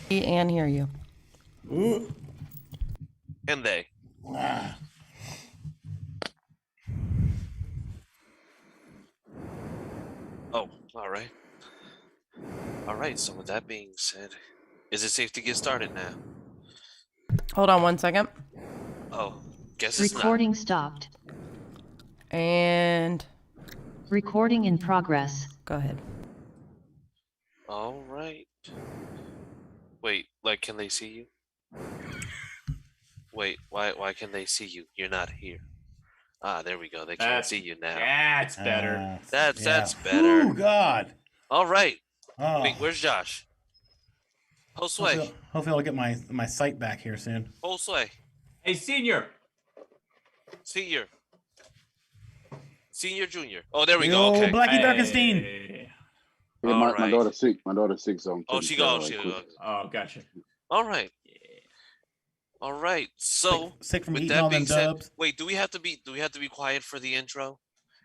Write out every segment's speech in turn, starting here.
See and hear you. Ooh. And they. Ah. Oh, all right. All right, so with that being said, is it safe to get started now? Hold on 1 second. Oh, guess it's not. Recording stopped. And Recording in progress. go ahead. All right. Wait, like, can they see you? Wait, why can they see you? You're not here. Ah, there we go. They can't see you now. That's better. That's better. Oh God. All right. Oh. Wait, where's Josh? Josue. Hopefully I'll get my sight back here soon. Josue. Hey, senior. Senior. Senior, junior. Oh, there we go. Okay. Blackie Darkenstein. Hey. Yeah, All my right. daughter's sick. My daughter's sick, so I'm Oh, taking she care of goes. her quick. Oh, gotcha. All right. All right. So, Sick from with eating that all being them said, dubs. wait, do we have to be quiet for the intro?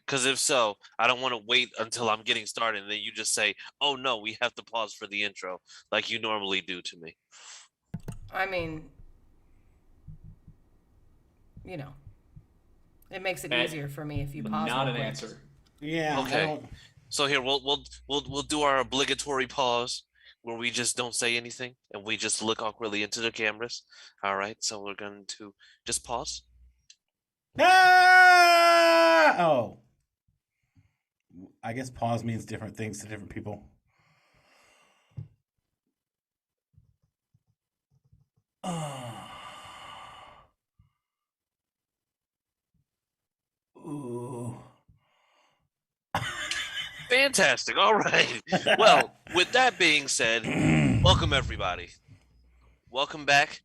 Because if so, I don't want to wait until I'm getting started and then you just say, "Oh no, we have to pause for the intro," like you normally do to me. I mean, you know, it makes it easier for me if you pause. Not real an quick. answer. Yeah. Okay. So here we'll do our obligatory pause where we just don't say anything and we just look awkwardly into the cameras. All right. So we're going to just pause. Ah! Oh. I guess pause means different things to different people. Ooh. Fantastic. All right. Well, with that being said, welcome everybody. Welcome back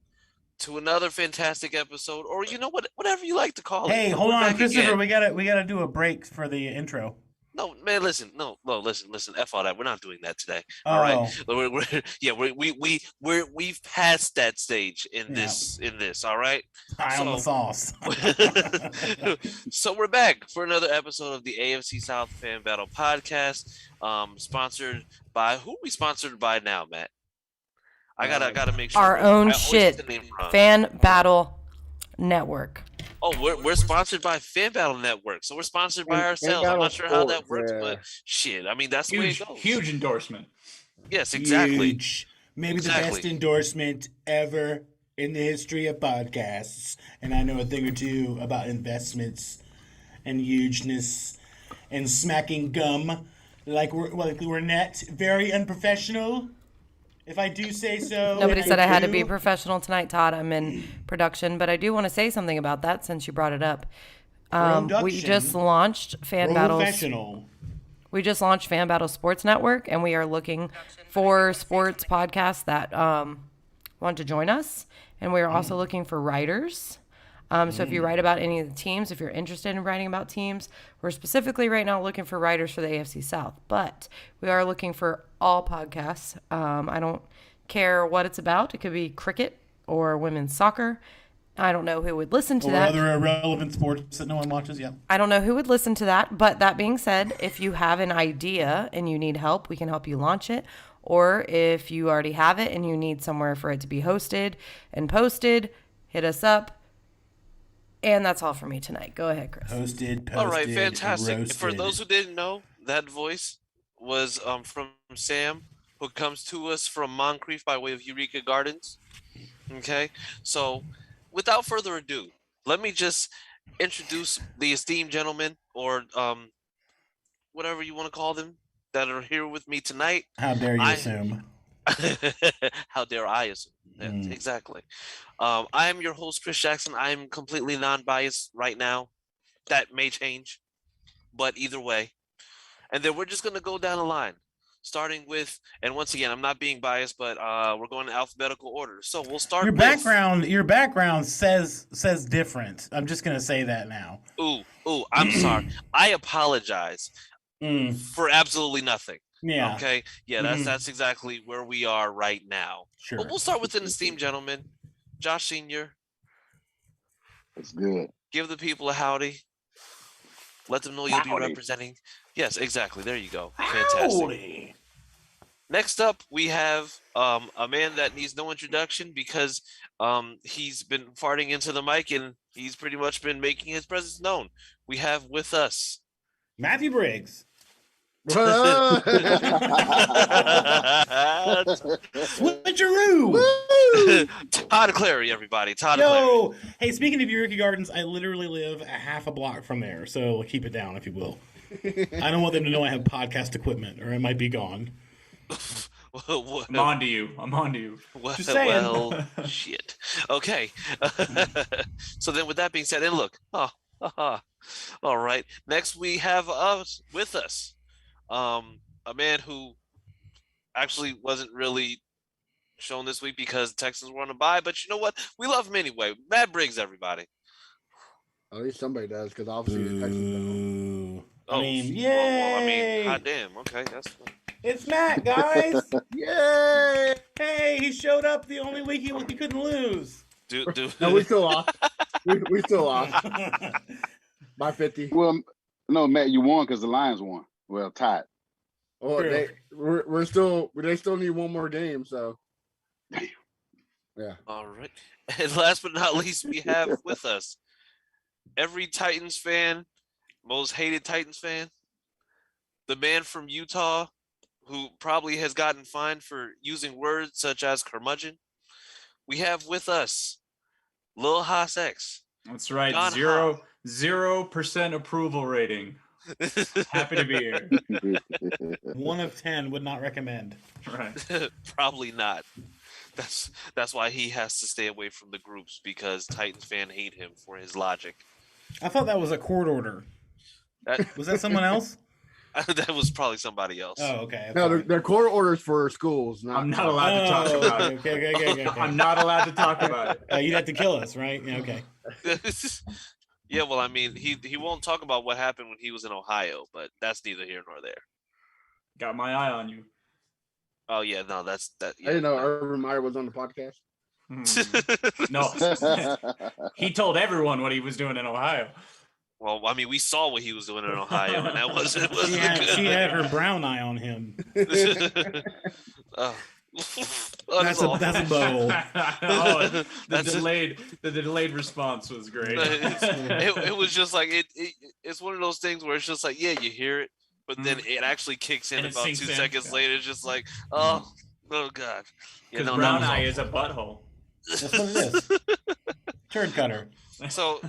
to another fantastic episode, or you know what, whatever you like to call it. Hey, But hold we're on, back Christopher. again. We gotta do a break for the intro. No, man, listen. No, listen. F all that. We're not doing that today. All right. We've passed that stage in this. All right. High on the sauce. So we're back for another episode of the AFC South Fan Battle Podcast. Sponsored by who are we sponsored by now, Matt? I gotta make sure Our own shit. Fan Battle Network. Oh, we're sponsored by Fan Battle Network, so we're sponsored by ourselves. I'm not sure how that works, but shit, I mean that's the way it goes. Huge endorsement. Yes, exactly. Huge. Maybe Exactly. the best endorsement ever in the history of podcasts. And I know a thing or two about investments and hugeness and smacking gum like we're net. Very unprofessional, if I do say so. Nobody said I had to be do. professional tonight, Todd. I'm in production, but I do want to say something about that since you brought it up. We just launched Fan Battles. Professional. We just launched Fan Battle Sports Network, and we are looking for sports podcasts that want to join us. And we are also looking for writers. So if you write about any of the teams, if you're interested in writing about teams, we're specifically right now looking for writers for the AFC South. But we are looking for all podcasts. I don't care what it's about. It could be cricket or women's soccer. I don't know who would listen to Or that. other irrelevant sports that no one watches. Yeah. I don't know who would listen to that, but that being said, if you have an idea and you need help, we can help you launch it. Or if you already have it and you need somewhere for it to be hosted and posted, hit us up. And that's all for me tonight. Go ahead, Chris. Posted, All right, fantastic. roasted. For those who didn't know, that voice was from Sam, who comes to us from Moncrief by way of Eureka Gardens. Okay, so without further ado, let me just introduce the esteemed gentlemen, or whatever you want to call them, that are here with me tonight. How dare you assume? How dare I assume? Yeah, exactly. I am your host, Chris Jackson. I am completely non-biased right now. That may change, but either way. And then we're just going to go down the line, starting with, and once again, I'm not being biased, but we're going in alphabetical order. So we'll start Your with... Your background says different. I'm just going to say that now. Ooh, I'm sorry. I apologize for absolutely nothing. Yeah. Okay. Yeah, that's exactly where we are right now. Sure. But we'll start with an esteemed gentleman, Josh Senior. It's good. Give the people a howdy. Let them know you'll be Howdy. representing. Yes, exactly. There you go. Fantastic. Howdy. Next up, we have a man that needs no introduction because he's been farting into the mic and he's pretty much been making his presence known. We have with us Matthew Briggs. Switcheroo. Todd Clary, everybody. Todd Clary. Yo, hey, speaking of Eureka Gardens, I literally live a half a block from there, so keep it down if you will. I don't want them to know I have podcast equipment, or it might be gone. I'm on to you. Well, Just saying. well, shit. Okay. So then, with that being said, and look, all right. Next, we have with us, a man who actually wasn't really shown this week because the Texans were on a bye, but you know what? We love him anyway. Matt Briggs, everybody. At least somebody does, because obviously the Texans don't. I mean, yay! Well, I mean, hot damn. Okay, that's fine. It's Matt, guys. Yay! Hey, he showed up the only week he couldn't lose. Dude. No, we still lost. we still lost by 50. Well, no, Matt, you won because the Lions won. Well, tied. Oh, True. they still need one more game. So, yeah. All right. And last but not least, we have with us every Titans fan, most hated Titans fan, the man from Utah who probably has gotten fined for using words such as curmudgeon. We have with us Lil Haas X. That's right. John 0% approval rating. Happy to be here. 1 of 10 would not recommend. Right. Probably not. That's why he has to stay away from the groups, because Titans fans hate him for his logic. I thought that was a court order. Was that someone else? That was probably somebody else. Oh, okay. No, they're court orders for schools. I'm not allowed to talk about it. Okay. I'm not allowed to talk about it. You'd have to kill us, right? Yeah, okay. Yeah, well, I mean, he won't talk about what happened when he was in Ohio, but that's neither here nor there. Got my eye on you. Oh yeah, no, that's that. I Yeah, didn't know Urban Meyer was on the podcast. No, he told everyone what he was doing in Ohio. Well, I mean, we saw what he was doing in Ohio, and that wasn't She good. had her brown eye on him. Oh, That's a bowl. Oh, That's the delayed response was great. it was just like it's one of those things where it's just like, yeah, you hear it, but then it actually kicks in And it about 2 sinks in. seconds later. It's just like, oh god, Because no, brown that was eye awful. is a butthole. That's what it is. Turd cutter. So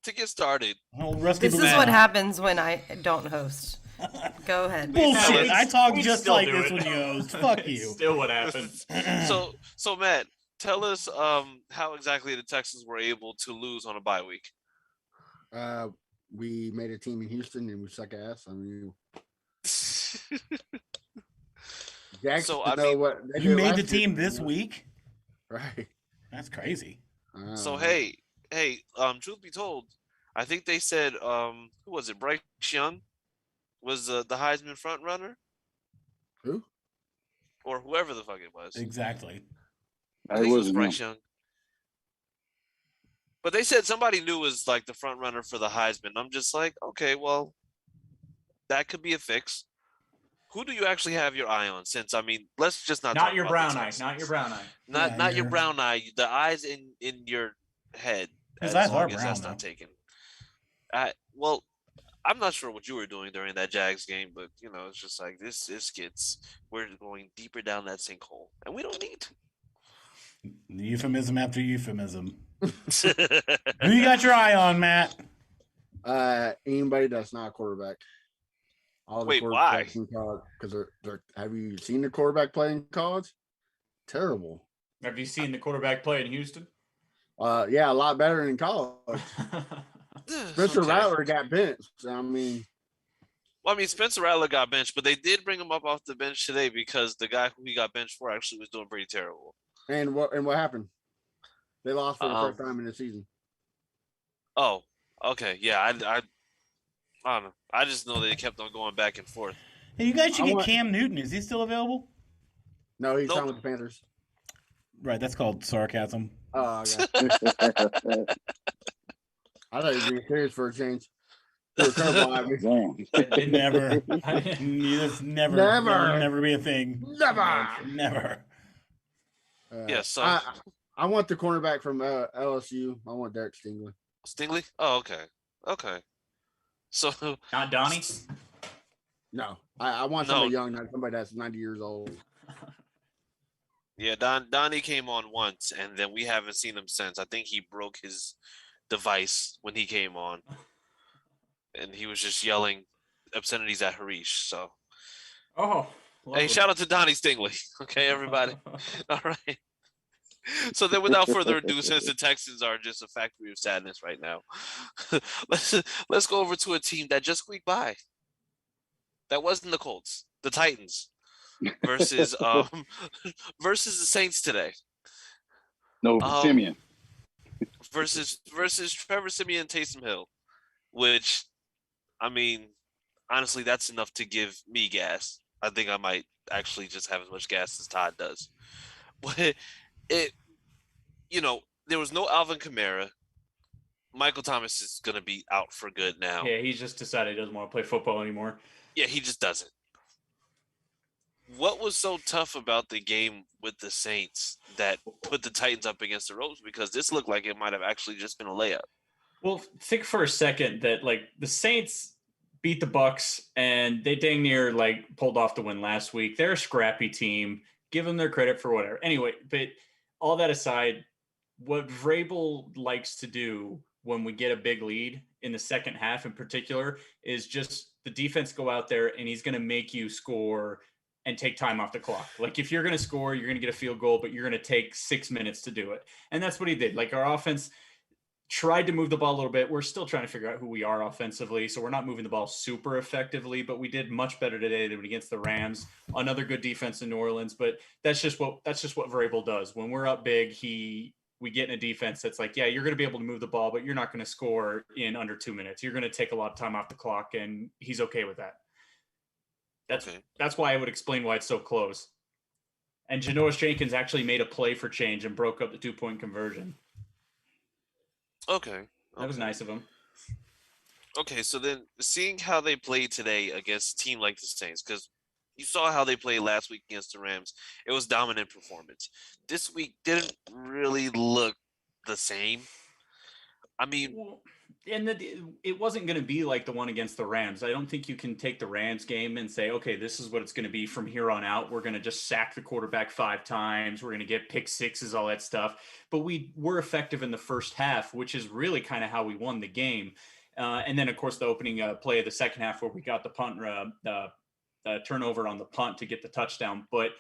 to get started, Oh, Rusty This is Boomer. what happens when I don't host. Go ahead. Bullshit. I talk we just still like do this it. when you host. Fuck It's you. Still what happens. so Matt, tell us how exactly the Texans were able to lose on a bye week. We made a team in Houston and we suck ass. I mean, Jackson So, I know mean, what they You did made last the year, team this you know? week? right? That's crazy. So hey, truth be told, I think they said who was it? Bryce Young was the Heisman front runner, Who? or whoever the fuck it was. Exactly. I It think it was wasn't Bryce him. Young. But they said somebody new was like the front runner for the Heisman. I'm just like, okay, well, that could be a fix. Who do you actually have your eye on? Since I mean, let's just not Not talk your about brown the eye. Texans. Not your brown eye. Not Yeah, not your your- brown eye. The eyes in your head. His as eyes long are as brown, that's though. not taken. Well, I'm not sure what you were doing during that Jags game, but you know, it's just like this gets we're going deeper down that sinkhole, and we don't need Euphemism after euphemism. to. Who you got your eye on, Matt? Anybody that's not a quarterback. All the Wait, why? quarterbacks in college, because they're. Have you seen the quarterback play in college? Terrible. Have you seen the quarterback play in Houston? Yeah, a lot better than in college. Spencer Okay. Rattler got benched. I mean, Well, I mean, Spencer Rattler got benched, but they did bring him up off the bench today because the guy who he got benched for actually was doing pretty terrible. and what happened? They lost for the Um, first time in the season. Oh, okay, yeah, I don't know. I just know they kept on going back and forth. Hey, you guys should I get want- Cam Newton. Is he still available? No, he's Nope. signed with the Panthers. Right, that's called sarcasm. Oh, yeah. I thought he was being serious for a change. Curveball. Damn. Never. I- That's never. Never. That'll never be a thing. Never. Never. Yeah, so I want the cornerback from LSU. I want Derek Stingley. Stingley. Oh, okay, okay. So Not Donnie. No, I want No. somebody young, not somebody that's 90 years old. yeah, Donnie came on once, and then we haven't seen him since. I think he broke his device when he came on, and he was just yelling obscenities at Harish. So Oh, hey, shout out to Donnie Stingley. Okay, everybody. All right. So then, without further ado, since the Texans are just a factory of sadness right now, let's go over to a team that just squeaked by. That wasn't the Colts, the Titans, versus versus the Saints today. No, Simeon. Versus Trevor Simeon and Taysom Hill, which, I mean, honestly, that's enough to give me gas. I think I might actually just have as much gas as Todd does. But there was no Alvin Kamara. Michael Thomas is going to be out for good now. Yeah, he's just decided he doesn't want to play football anymore. Yeah, he just doesn't. What was so tough about the game with the Saints that put the Titans up against the ropes? Because this looked like it might have actually just been a layup. Well, think for a second that like the Saints beat the Bucks and they dang near like pulled off the win last week. They're a scrappy team. Give them their credit for whatever. Anyway, but all that aside, what Vrabel likes to do when we get a big lead in the second half in particular is just the defense go out there and he's going to make you score and take time off the clock. Like if you're going to score, you're going to get a field goal, but you're going to take 6 minutes to do it. And that's what he did. Like our offense tried to move the ball a little bit. We're still trying to figure out who we are offensively. So we're not moving the ball super effectively, but we did much better today than against the Rams. Another good defense in New Orleans, but that's just what Vrabel does. When we're up big, we get in a defense that's like, yeah, you're going to be able to move the ball, but you're not going to score in under 2 minutes. You're going to take a lot of time off the clock, and he's okay with that. That's why I would explain why it's so close. And Janoris Jenkins actually made a play for change and broke up the 2-point conversion. Okay. That was nice of him. Okay, so then seeing how they played today against a team like the Saints, because you saw how they played last week against the Rams. It was dominant performance. This week didn't really look the same. I mean, it wasn't going to be like the one against the Rams. I don't think you can take the Rams game and say, okay, this is what it's going to be from here on out. We're going to just sack the quarterback 5 times. We're going to get pick sixes, all that stuff. But we were effective in the first half, which is really kind of how we won the game. And then, of course, the opening play of the second half where we got the punt, turnover on the punt to get the touchdown. But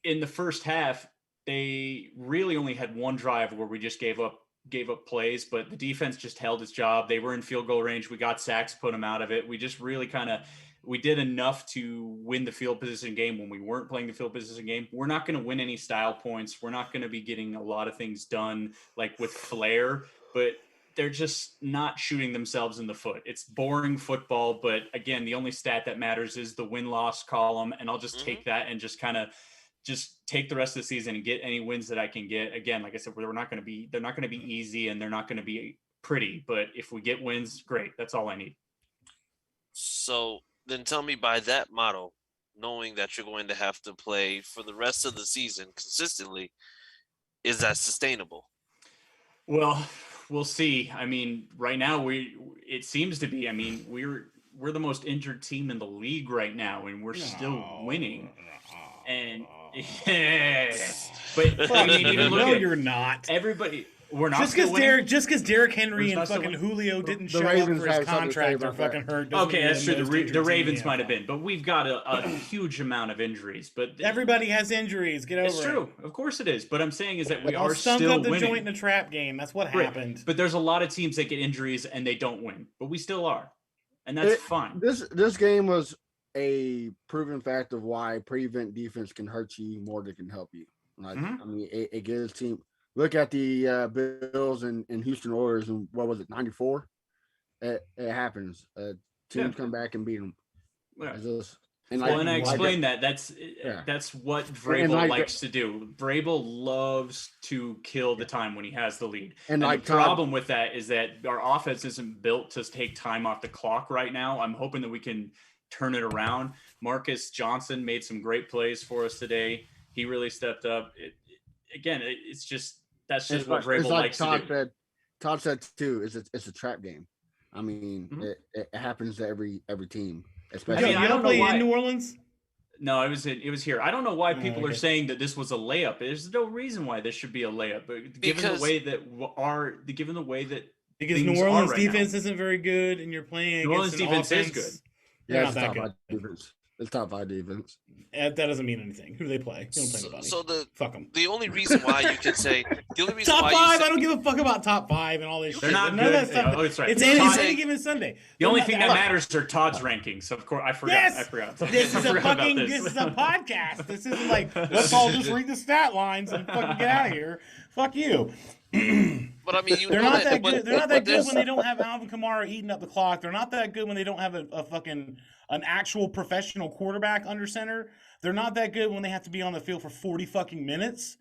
in the first half, they really only had one drive where we just gave up plays, but the defense just held its job. They were in field goal range. We got sacks, put them out of it. We just really we did enough to win the field position game when we weren't playing the field position game. We're not going to win any style points. We're not going to be getting a lot of things done like with flair, but they're just not shooting themselves in the foot. It's boring football, but again, the only stat that matters is the win-loss column, and I'll just take that and just take the rest of the season and get any wins that I can get. Again, like I said, they're not going to be easy and they're not going to be pretty, but if we get wins, great. That's all I need. So then tell me, by that model, knowing that you're going to have to play for the rest of the season consistently, is that sustainable? Well, we'll see. I mean, right now it seems to be. I mean, we're the most injured team in the league right now, and we're still winning. And but I mean, even look you're not. Everybody. We're not just because Derrick Henry and fucking Julio didn't show up for his contract, they're fucking hurt. Okay, that's true. The Ravens might have been, but we've got a huge amount of injuries. But everybody has injuries. Get over it. It's true. Of course it is. But I'm saying is that we are still still up the winning. joint in a trap game. That's what happened. But there's a lot of teams that get injuries and they don't win, but we still are, and that's fine. This game was a proven fact of why prevent defense can hurt you more than it can help you. Like, I mean, it gives team. Look at the Bills and Houston Oilers, and what was it, 94? It happens. Teams come back and beat them. Yeah. And Well, and I like, explained that. Yeah. That's what Vrabel like likes to do. Vrabel loves to kill the time when he has the lead. And And like the Todd- problem with that is that our offense isn't built to take time off the clock right now. I'm hoping that we can turn it around. Marcus Johnson made some great plays for us today. He really stepped up. It's just that's just what Vrabel likes to do. Todd said too. It's a trap game. I mean, Mhm. it happens to every team, I especially. mean, you I don't don't know play why- in New Orleans? No, it was here. I don't know why people are okay. saying that this was a layup. There's no reason why this should be a layup. But given Because- the way that Because things New Orleans are right defense now. isn't very good, and you're playing New Orleans against an defense is offense. good. They're Yeah, not it's that top good. 5 defense. It's top 5 defense. That doesn't mean anything. Who do they play? They don't play anybody. So Fuck them. the only reason why you can say the only reason Top why five. you I don't give a fuck about top 5 and all this They're shit. not None of good. that stuff. Oh, it's right. It's Todd- any given Sunday. The only They're thing not- that matters are Todd's rankings. Of course, I forgot. Yes, I forgot. this I is a forgot about fucking. This is a podcast. This isn't like let's all just read the stat lines and fucking get out of here. Fuck you. But I mean, They're not that but- good. They're not but that good there's- when they don't have Alvin Kamara eating up the clock. They're not that good when they don't have a fucking an actual professional quarterback under center. They're not that good when they have to be on the field for 40 fucking minutes.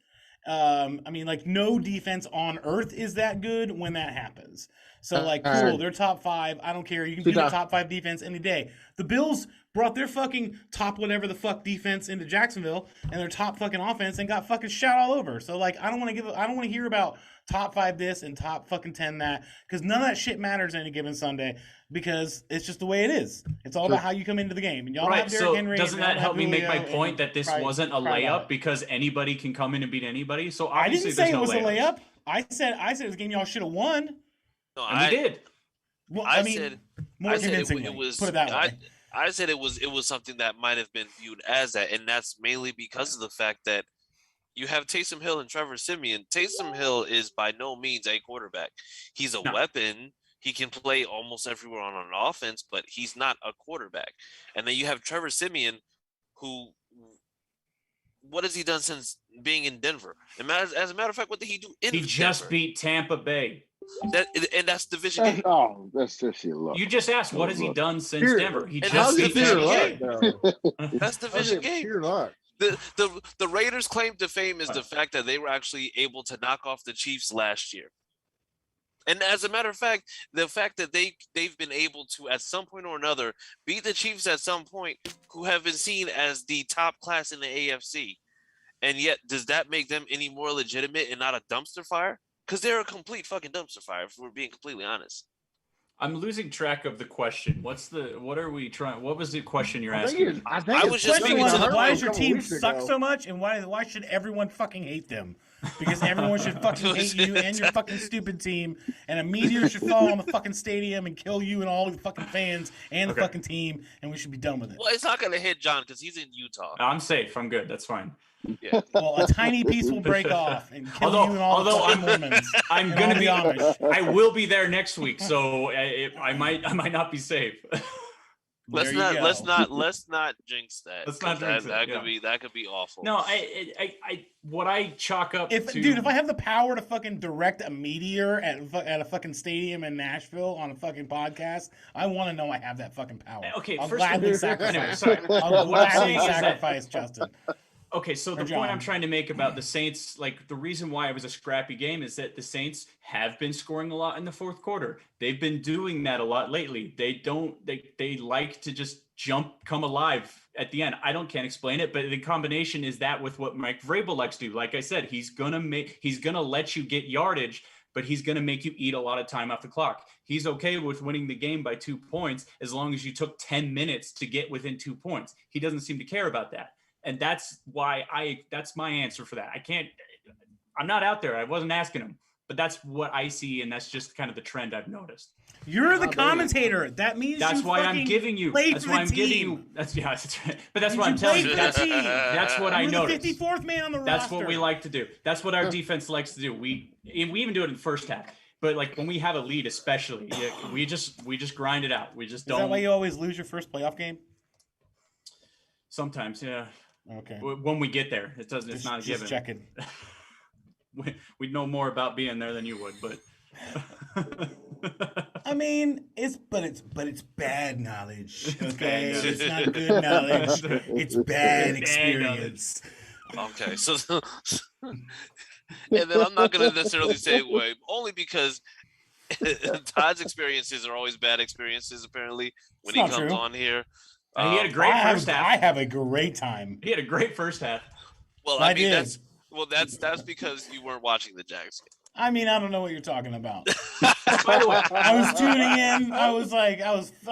I mean, like no defense on earth is that good when that happens. So like, cool, they're top 5. I don't care. You can beat a top 5 defense any day. The Bills brought their fucking top whatever the fuck defense into Jacksonville and their top fucking offense and got fucking shot all over. So like, I don't want to hear about top 5 this and top fucking 10 that, because none of that shit matters any given Sunday, because it's just the way it is. It's all about how you come into the game. And y'all Right. have Derrick So Henry. doesn't and y'all that help have me make my Julio point and that this cry- wasn't a cry about layup it. because anybody can come in and beat anybody? So I obviously didn't say there's it no was a layups. layup. I said it was a game y'all should have won. No, And we did. Well, I I mean, said- more I said convincingly. it was. Put it that way. I said it was something that might have been viewed as that, and that's mainly because of the fact that you have Taysom Hill and Trevor Siemian. Taysom Hill is by no means a quarterback. He's a weapon. He can play almost everywhere on an offense, but he's not a quarterback. And then you have Trevor Siemian, who, what has he done since being in Denver? As a matter of fact, what did he do in He Denver? just beat Tampa Bay. And that's division game. That's just your luck. You just asked what has he done since Pure- Denver? He And just that's beat division Tampa game. Bay. That's division game. Pure luck. The Raiders' claim to fame is the fact that they were actually able to knock off the Chiefs last year. And as a matter of fact, the fact that they've been able to, at some point or another, beat the Chiefs at some point, who have been seen as the top class in the AFC. And yet, does that make them any more legitimate and not a dumpster fire? Because they're a complete fucking dumpster fire, if we're being completely honest. I'm losing track of the question. What was the question you're I asking? think I was just Question speaking was, to the why point. does your team suck so much, and why should everyone fucking hate them? Because everyone should fucking hate you and your fucking stupid team, and a meteor should fall on the fucking stadium and kill you and all the fucking fans and the Okay. fucking team, and we should be done with it. Well, it's not going to hit John because he's in Utah. I'm safe. I'm good. That's fine. Yeah. Well, a tiny piece will break off and kill Although- you and all the although fucking Mormons. I'm and gonna all be. the Amish. I will be there next week, so I might not be safe. Let's There you not jinx that. Let's not 'cause jinx that it, that could be awful. No, what I chalk up to. Dude, if I have the power to fucking direct a meteor at a fucking stadium in Nashville on a fucking podcast, I want to know I have that fucking power. Okay, I'll first of all- gladly anyway, sacrifice. sorry. I'll What I'm gladly saying is that- sacrifice Justin. Okay, so the John. point I'm trying to make about the Saints, like the reason why it was a scrappy game is that the Saints have been scoring a lot in the fourth quarter. They've been doing that a lot lately. They like to just come alive at the end. Can't explain it, but the combination is that with what Mike Vrabel likes to do. Like I said, he's gonna let you get yardage, but he's gonna make you eat a lot of time off the clock. He's okay with winning the game by 2 points as long as you took 10 minutes to get within 2 points. He doesn't seem to care about that. And that's why that's my answer for that. I'm not out there. I wasn't asking him, but that's what I see. And that's just kind of the trend I've noticed. You're the commentator. That means That's you why I'm fucking giving you. played That's for why the I'm giving team. you. That's right. But that's Did what you I'm telling play you. for the team? That's what I You're noticed. the 54th man on the roster. That's what we like to do. That's what our defense likes to do. We even do it in the first half. But like when we have a lead, especially, we just grind it out. We just Is don't. that why you always lose your first playoff game? Sometimes, yeah. Okay. When we get there, it's not a given. Just checking. We'd know more about being there than you would, but I mean, it's bad knowledge. Okay, it's not good knowledge. It's bad experience. Okay, so and then I'm not gonna necessarily say why, only because Todd's experiences are always bad experiences. Apparently, when It's he not comes true. on here, He had a great first half. I have a great time. He had a great first half. well, I I mean did. that's because you weren't watching the Jags game. I mean, I don't know what you're talking about. By the way, I was tuning in. I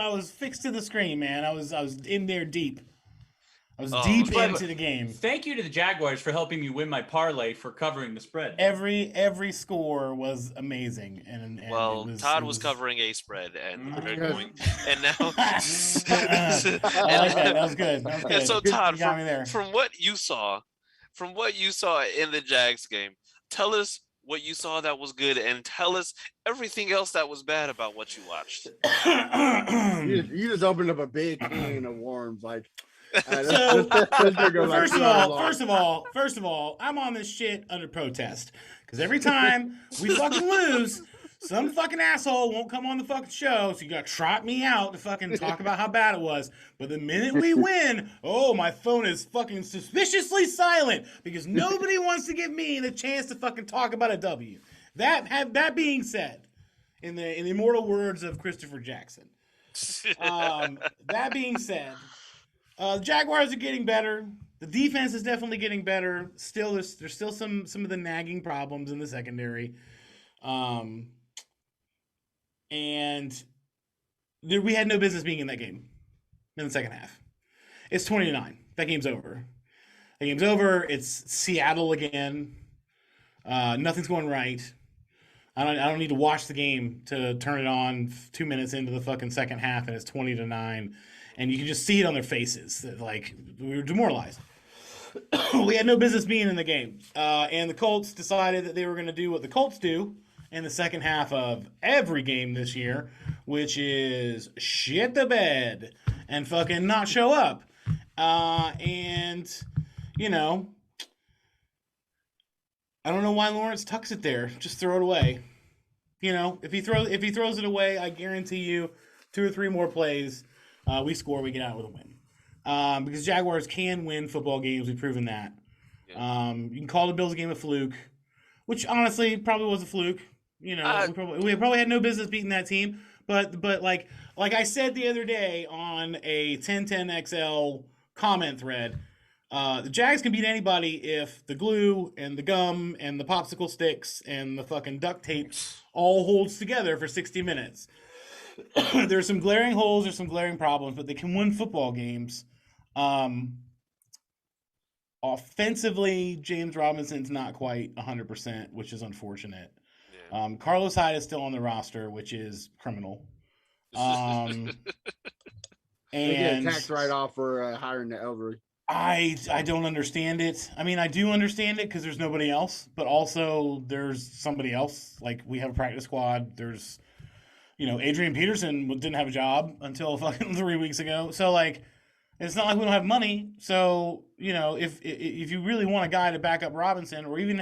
was fixed to the screen, man. I was in there deep. I was deep By the into way, the game. thank you to the Jaguars for helping me win my parlay for covering the spread. Every score was amazing, and Well, Todd was covering a spread, and we're going, and now. I like that. That was good. That was good. And so, Good, Todd, you got me there. from what you saw in the Jags game, tell us what you saw that was good, and tell us everything else that was bad about what you watched. You just opened up a big can of worms, like. So, First of all, I'm on this shit under protest because every time we fucking lose, some fucking asshole won't come on the fucking show, so you gotta trot me out to fucking talk about how bad it was. But the minute we win, oh, my phone is fucking suspiciously silent because nobody wants to give me the chance to fucking talk about a W. That being said, in the immortal words of Christopher Jackson, that being said. The Jaguars are getting better. The defense is definitely getting better. Still, there's still some of the nagging problems in the secondary, and we had no business being in that game in the second half. It's 20-9. That game's over. It's Seattle again. Nothing's going right. I don't need to watch the game to turn it on 2 minutes into the fucking second half, and it's 20-9. And you can just see it on their faces that, like, we were demoralized. We had no business being in the game. And the Colts decided that they were going to do what the Colts do in the second half of every game this year, which is shit the bed and fucking not show up. And, you know, I don't know why Lawrence tucks it there. Just throw it away. You know, if he throws it away, I guarantee you 2 or 3 more plays. We score, we get out with a win. Because Jaguars can win football games. We've proven that. Yeah. You can call the Bills game a fluke, which honestly probably was a fluke. You know, we probably had no business beating that team. But like I said the other day on a 1010XL comment thread, the Jags can beat anybody if the glue and the gum and the popsicle sticks and the fucking duct tape all holds together for 60 minutes. There's some glaring holes, there's some glaring problems, but they can win football games. Offensively, James Robinson's not quite 100%, which is unfortunate. Yeah. Carlos Hyde is still on the roster, which is criminal. And they get a tax write-off for hiring the elderly. I don't understand it. I mean, I do understand it because there's nobody else, but also there's somebody else. Like, we have a practice squad. There's... You know, Adrian Peterson didn't have a job until fucking 3 weeks ago. So, like, it's not like we don't have money. So, you know, if you really want a guy to back up Robinson, or even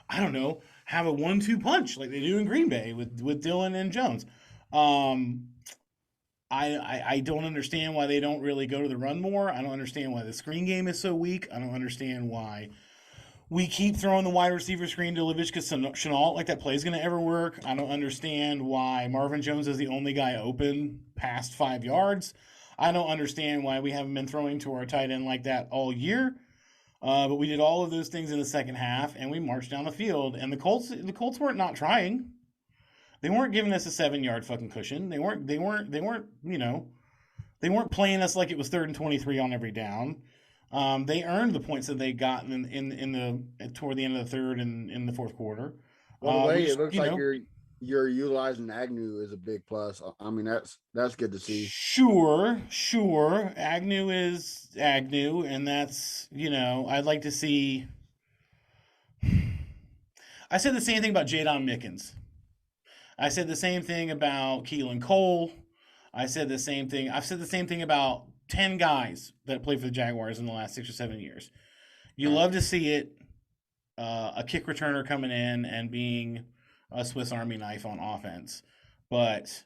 I don't know, have a 1-2 punch like they do in Green Bay with Dillon and Jones. I don't understand why they don't really go to the run more. I don't understand why the screen game is so weak. I don't understand why we keep throwing the wide receiver screen to Laviska Shenault like that play's going to ever work. I don't understand why Marvin Jones is the only guy open past 5 yards. I don't understand why we haven't been throwing to our tight end like that all year. But we did all of those things in the second half, and we marched down the field. And the Colts weren't not trying. They weren't giving us a 7-yard fucking cushion. They weren't, you know, they weren't playing us like it was 3rd and 23 on every down. They earned the points that they got toward the end of the third and in the fourth quarter. Well, the way it looks like you're utilizing Agnew is a big plus. I mean, that's good to see. Sure. Agnew is Agnew, and that's, you know, I'd like to see. I said the same thing about Jadon Mickens. I said the same thing about Keelan Cole. I've said the same thing about 10 guys that played for the Jaguars in the last 6 or 7 years. You love to see it. A kick returner coming in and being a Swiss Army knife on offense. But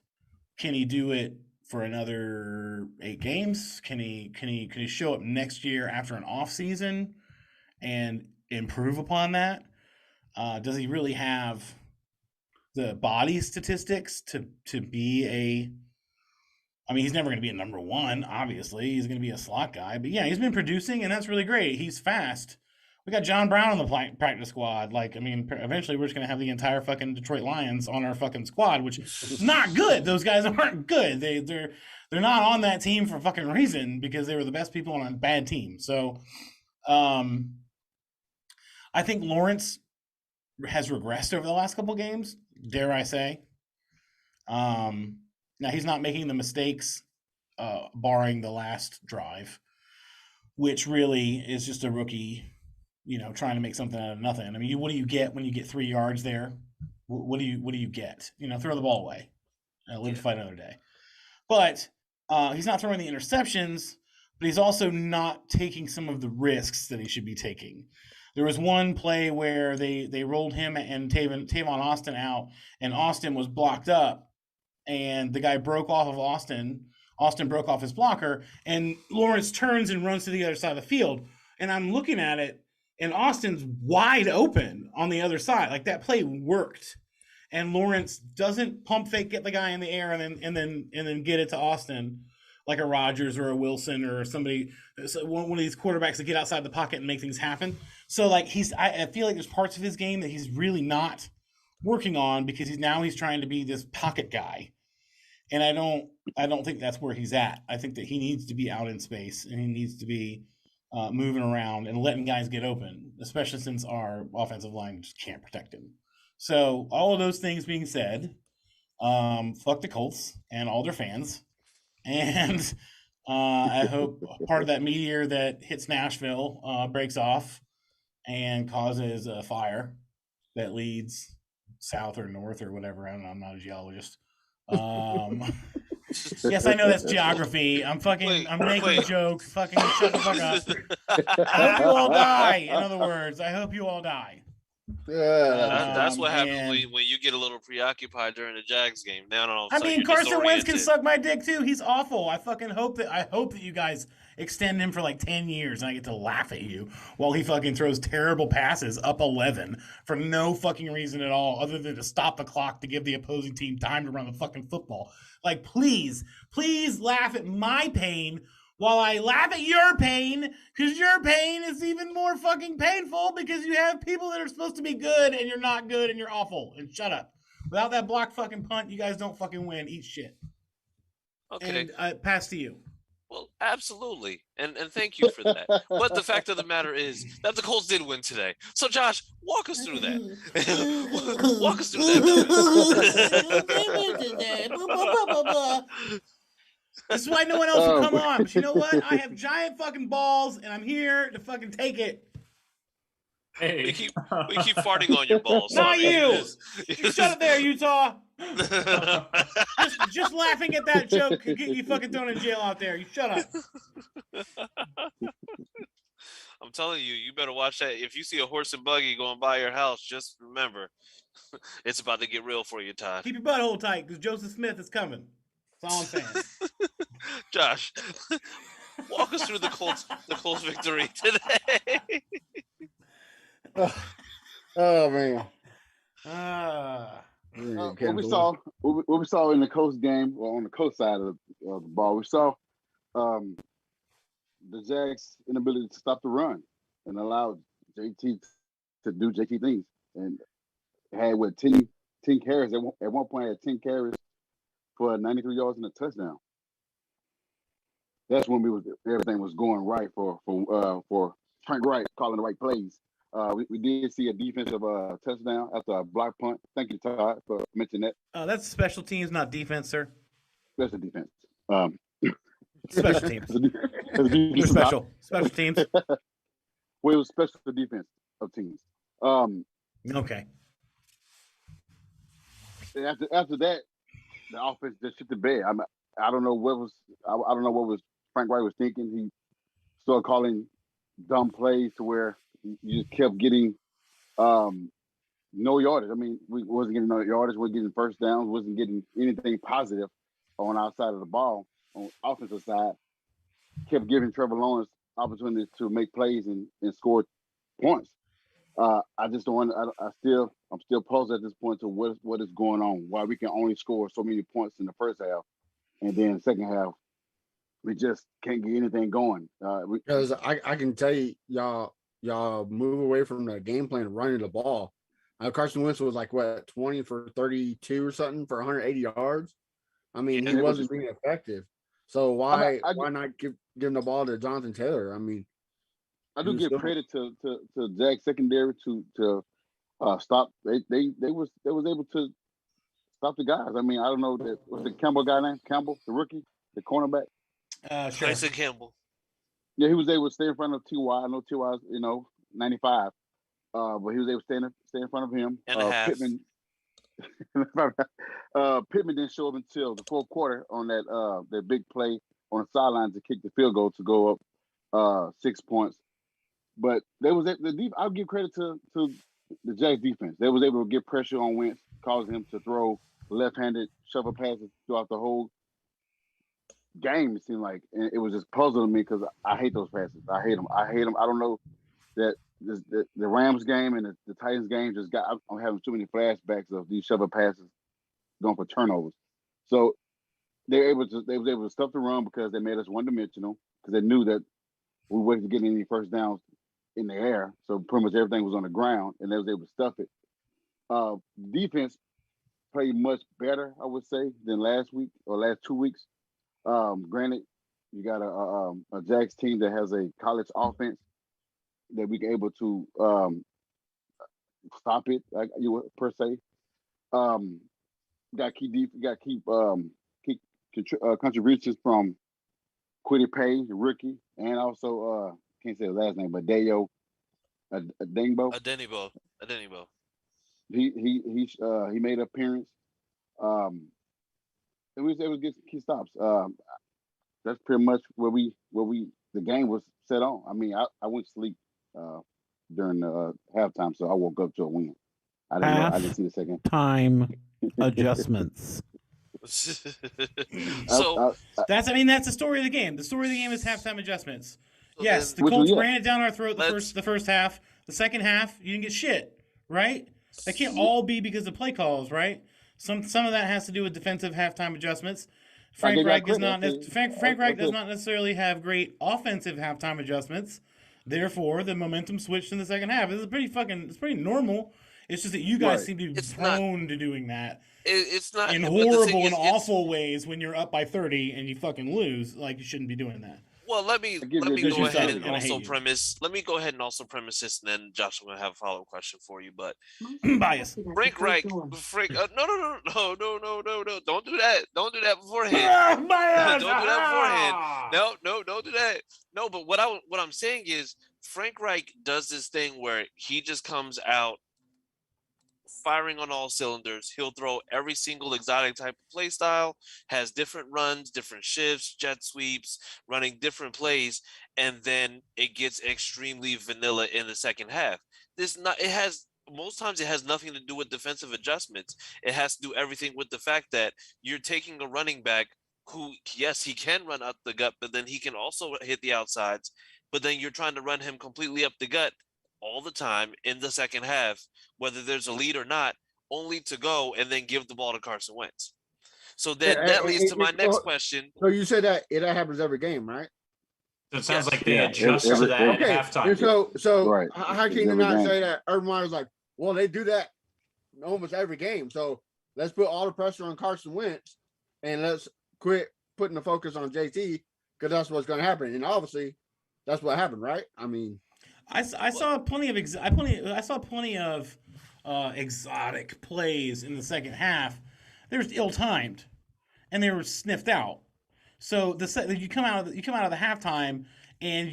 Can he do it for another 8 games? Can he show up next year after an off season and improve upon that? Does he really have the body statistics to be a? I mean, he's never going to be a number one. Obviously, he's going to be a slot guy. But yeah, he's been producing, and that's really great. He's fast. We got John Brown on the practice squad. Like, I mean, eventually we're just going to have the entire fucking Detroit Lions on our fucking squad, which is not good. Those guys aren't good. They're not on that team for fucking reason because they were the best people on a bad team. So, I think Lawrence has regressed over the last couple games, dare I say. Now he's not making the mistakes, barring the last drive, which really is just a rookie, trying to make something out of nothing. I mean, what do you get when you get 3 yards there? What do you get? Throw the ball away. Live to fight another day. But he's not throwing the interceptions, but he's also not taking some of the risks that he should be taking. There was one play where they rolled him and Tavon Austin out, and Austin was blocked up, and the guy broke off of Austin. Austin broke off his blocker, and Lawrence turns and runs to the other side of the field. And I'm looking at it, and Austin's wide open on the other side. Like, that play worked. And Lawrence doesn't pump fake, get the guy in the air, and then get it to Austin like a Rodgers or a Wilson or somebody, one of these quarterbacks that get outside the pocket and make things happen. So, like, I feel like there's parts of his game that he's really not working on because he's trying to be this pocket guy. And I don't think that's where he's at. I think that he needs to be out in space, and he needs to be moving around and letting guys get open, especially since our offensive line just can't protect him. So all of those things being said, fuck the Colts and all their fans. And I hope part of that meteor that hits Nashville breaks off and causes a fire that leads south or north or whatever. I don't know. I'm not a geologist. Yes, I know that's geography. I'm making a joke. Fucking shut the fuck up. I hope you all die. In other words, I hope you all die. That's what happens when you get a little preoccupied during the Jags game. Now, I mean, Carson Wentz can suck my dick too. He's awful. I hope that you guys extend him for like 10 years and I get to laugh at you while he fucking throws terrible passes up 11 for no fucking reason at all other than to stop the clock to give the opposing team time to run the fucking football. Like, please laugh at my pain while I laugh at your pain, because your pain is even more fucking painful because you have people that are supposed to be good and you're not good and you're awful. And shut up. Without that block fucking punt, you guys don't fucking win. Eat shit. Okay. And pass to you. Well, absolutely. And thank you for that. But the fact of the matter is that the Colts did win today. So, Josh, walk us through that. Walk us through that. This is why no one else will come on. But you know what? I have giant fucking balls, and I'm here to fucking take it. Hey. We keep farting on your balls. Not you. You shut it there, Utah. just laughing at that joke could get you fucking thrown in jail out there. You shut up. I'm telling you, you better watch that. If you see a horse and buggy going by your house, just remember, it's about to get real for you, Todd. Keep your butthole tight, because Joseph Smith is coming. That's all I'm saying. Josh, walk us through the Colts victory today. Oh man. What we saw in the Colts game, or on the Colts side of the ball, we saw the Jags' inability to stop the run and allow JT to do JT things, and had 10 carries at one point, had 10 carries for 93 yards and a touchdown. That's when everything was going right for Frank Wright calling the right plays. We did see a defensive touchdown after a block punt. Thank you, Todd, for mentioning that. That's special teams, not defense, sir. Special defense. Special teams. You're special. Special teams. Well, it was special defense of teams. Okay. After that, the offense just shit the bed. I don't know what was Frank Wright was thinking. He started calling dumb plays to where you just kept getting no yardage. I mean, we wasn't getting no yardage. We weren't getting first downs. Wasn't getting anything positive on our side of the ball, on offensive side, kept giving Trevor Lawrence opportunities to make plays and score points. I just don't. I'm still puzzled at this point to what is going on. Why we can only score so many points in the first half, and then second half we just can't get anything going. Because I can tell you, y'all move away from the game plan of running the ball. Carson Wentz was like what 20 for 32 or something for 180 yards. I mean, Yeah. he wasn't being effective. So why I not give the ball to Jonathan Taylor? I mean, I do give credit to Jack's secondary to stop. They was able to stop the guys. I mean, I don't know that was the Campbell guy name Campbell, the rookie, the cornerback. Sure. Tyson Campbell. Yeah, he was able to stay in front of Ty. I know Ty's 95, but he was able to stay in front of him. And a half. Pittman. Pittman didn't show up until the fourth quarter on that big play on the sideline to kick the field goal to go up 6 points. But they was the deep. I'll give credit to the Jags defense. They was able to get pressure on Wentz, causing him to throw left-handed shovel passes throughout the whole game. It seemed like, and it was just puzzling me because I hate those passes. I hate them. I don't know that the Rams game and the Titans game just got. I'm having too many flashbacks of these shovel passes going for turnovers. So they was able to stuff the run because they made us one-dimensional because they knew that we wasn't getting any first downs in the air, so pretty much everything was on the ground, and they was able to stuff it. Defense played much better, I would say, than last week or last 2 weeks. Granted, you got a Jags team that has a college offense that we able to stop it, like you would per se. Got to keep contributions from Quiddy Pay, the rookie, and also can't say his last name, but Dayo Adenibo. Adenibo. He made an appearance. And we was able to get some key stops. That's pretty much where the game was set on. I mean, I went to sleep during the halftime, so I woke up to a win. I didn't see the second time adjustments. So that's the story of the game. The story of the game is halftime adjustments. So yes, then, the Colts yeah. ran it down our throat the first half. The second half, you didn't get shit, right? That can't all be because of play calls, right? Some of that has to do with defensive halftime adjustments. Frank Reich does not necessarily have great offensive halftime adjustments. Therefore, the momentum switched in the second half. It's pretty normal. It's just that you guys seem to be prone to doing that. It's not in horrible and awful ways when you're up by 30 and you fucking lose. Like, you shouldn't be doing that. Well, let me go ahead and also premise. Let me go ahead and also premise this, and then Josh, I'm gonna have a follow-up question for you. But bias. Frank Reich, no, don't do that. Don't do that beforehand. Don't do that beforehand. No, don't do that. No, but what I'm saying is Frank Reich does this thing where he just comes out firing on all cylinders. He'll throw every single exotic type of play style, has different runs, different shifts, jet sweeps, running different plays, and then it gets extremely vanilla in the second half. Most times it has nothing to do with defensive adjustments. It has to do everything with the fact that you're taking a running back who, yes, he can run up the gut, but then he can also hit the outsides. But then you're trying to run him completely up the gut all the time in the second half, whether there's a lead or not, only to go and then give the ball to Carson Wentz. So then that leads to my next question. So you said that happens every game, right? So it sounds like they adjust to that at halftime. So right. How can you not say that? Urban Meyer's like, well, they do that almost every game. So let's put all the pressure on Carson Wentz and let's quit putting the focus on JT because that's what's going to happen. And obviously, that's what happened, right? I mean, I saw plenty of exotic plays in the second half. They were ill-timed, and they were sniffed out. So you come out of the halftime, and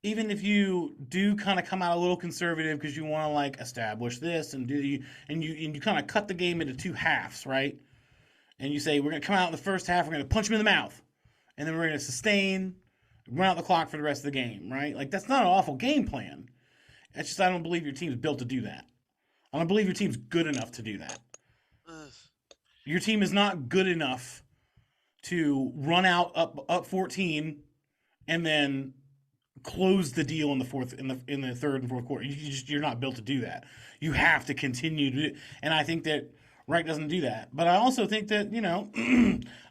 even if you do kind of come out a little conservative because you want to like establish this and you kind of cut the game into two halves, right? And you say we're going to come out in the first half, we're going to punch them in the mouth, and then we're going to sustain. Run out the clock for the rest of the game, right? Like, that's not an awful game plan. It's just I don't believe your team's built to do that. I don't believe your team's good enough to do that. Your team is not good enough to run out up 14 and then close the deal in the third and fourth quarter. You're not built to do that. You have to continue to do, and I think that Wright doesn't do that. But I also think that,